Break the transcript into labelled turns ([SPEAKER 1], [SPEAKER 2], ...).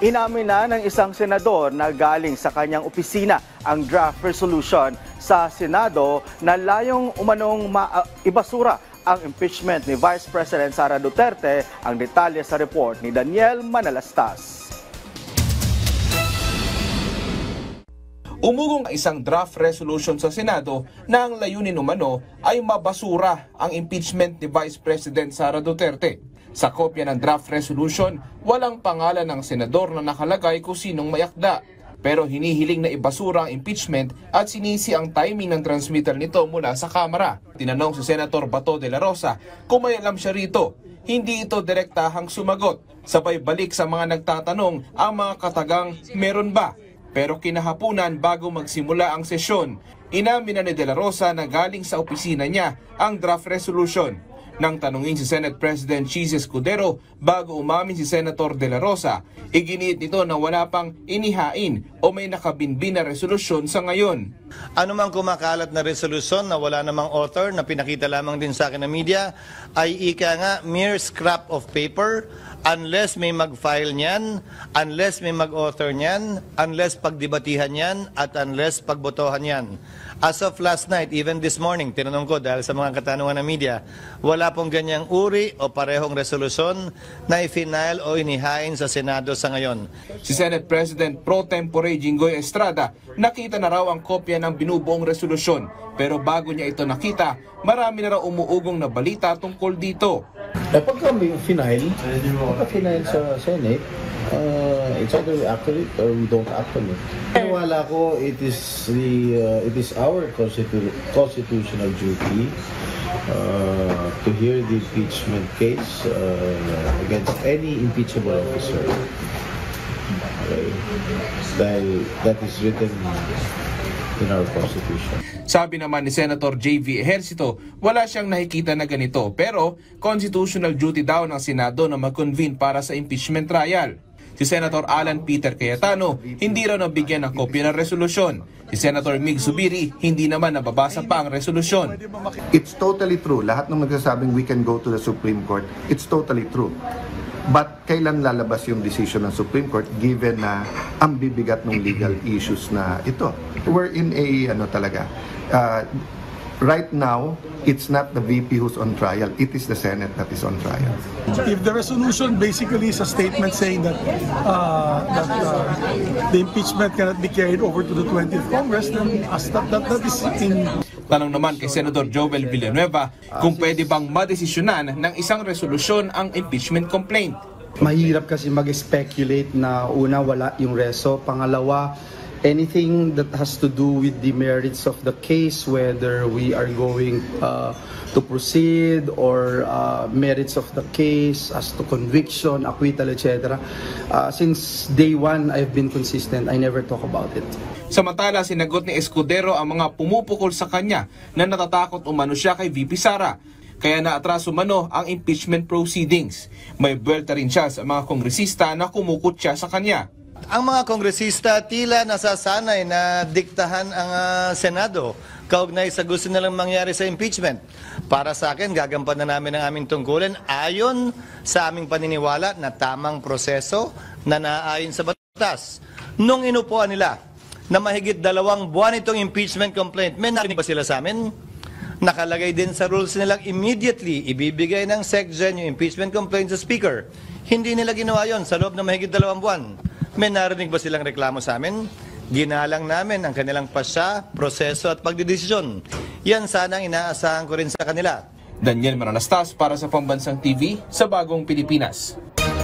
[SPEAKER 1] Inamin na ng isang senador na galing sa kanyang opisina ang draft resolution sa Senado na layong umanong ibasura ang impeachment ni Vice President Sara Duterte. Ang detalye sa report ni Daniel Manalastas.
[SPEAKER 2] Umugong isang draft resolution sa Senado na ang layunin umano ay mabasura ang impeachment ni Vice President Sara Duterte. Sa kopya ng draft resolution, walang pangalan ng senador na nakalagay kung sinong may akda. Pero hinihiling na ibasura ang impeachment at sinisi ang timing ng transmittal nito mula sa Kamara. Tinanong si Senator Bato de la Rosa kung may alam siya rito. Hindi ito direktahang sumagot. Sabay balik sa mga nagtatanong ang mga katagang meron ba? Pero kinahapunan bago magsimula ang sesyon, inamin na ni De La Rosa na galing sa opisina niya ang draft resolution. Nang tanungin si Senate President Chis Escudero bago umamin si Senator De La Rosa, iginiit nito na wala pang inihain o may nakabinbin na resolusyon sa ngayon.
[SPEAKER 3] Ano mang kumakalat na resolusyon na wala namang author na pinakita lamang din sa akin ng media ay ika nga mere scrap of paper unless may mag-file niyan, unless may mag-author niyan, unless pagdebatihan niyan at unless pagbotohan niyan. As of last night, even this morning, tinanong ko dahil sa mga katanungan ng media, wala pong ganyang uri o parehong resolusyon na i-final o inihain sa Senado sa ngayon.
[SPEAKER 2] Si Senate President Pro Tempore Jinggoy Estrada, nakita na raw ang kopya ng binubuong resolusyon. Pero bago niya ito nakita, marami na raw umuugong na balita tungkol dito.
[SPEAKER 4] Pagka may final sa Senate, it's either we act on it or we don't act on it. Wala ko, it is our constitutional duty to hear the impeachment case against any impeachable officer. Okay. Dahil that is written in our Constitution.
[SPEAKER 2] Sabi naman ni Senator J.V. Ejercito, wala siyang nakikita na ganito pero constitutional duty daw ng Senado na mag-convene para sa impeachment trial. Si Senator Alan Peter Cayetano, hindi raw nabigyan ng kopya ng resolusyon. Si Senator Mig Zubiri, hindi naman nababasa pa ang resolusyon.
[SPEAKER 5] It's totally true. Lahat ng nagsasabing we can go to the Supreme Court, it's totally true. But kailan lalabas yung decision ng Supreme Court given na ang bibigat ng legal issues na ito? We're in a right now, it's not the VP who's on trial, it is the Senate that is on trial.
[SPEAKER 6] If the resolution basically is a statement saying that the impeachment cannot be carried over to the 20th Congress, then that is in...
[SPEAKER 2] Tanong naman kay Senator Joel Villanueva kung pwede bang madesisyonan ng isang resolusyon ang impeachment complaint.
[SPEAKER 7] Mahirap kasi mag-speculate na una wala yung reso, pangalawa anything that has to do with the merits of the case, whether we are going to proceed or merits of the case as to conviction, acquittal, etc. Since day one, I've been consistent. I never talk about it.
[SPEAKER 2] Samantala, sinagot ni Escudero ang mga pumupukol sa kanya na natatakot umano siya kay VP Sara. Kaya naatras umano ang impeachment proceedings. May buwelta rin siya sa mga kongresista na kumukutya sa kanya.
[SPEAKER 3] Ang mga kongresista tila nasasanay na diktahan ang Senado kaugnay sa gusto nilang mangyari sa impeachment. Para sa akin, gagampanan namin ang aming tungkulin ayon sa aming paniniwala na tamang proseso na naaayon sa batas. Nung inupuan nila na mahigit 2 buwan itong impeachment complaint, may narinig ba sila sa amin? Nakalagay din sa rules nilang immediately ibibigay ng SecGen yung impeachment complaint sa Speaker. Hindi nila ginawa yon sa loob ng mahigit 2 buwan. May narinig ba silang reklamo sa amin? Ginalang namin ang kanilang pasya, proseso at pagdidesisyon. Yan sana ang inaasahan ko rin sa kanila.
[SPEAKER 2] Daniel Manalastas para sa Pambansang TV sa Bagong Pilipinas.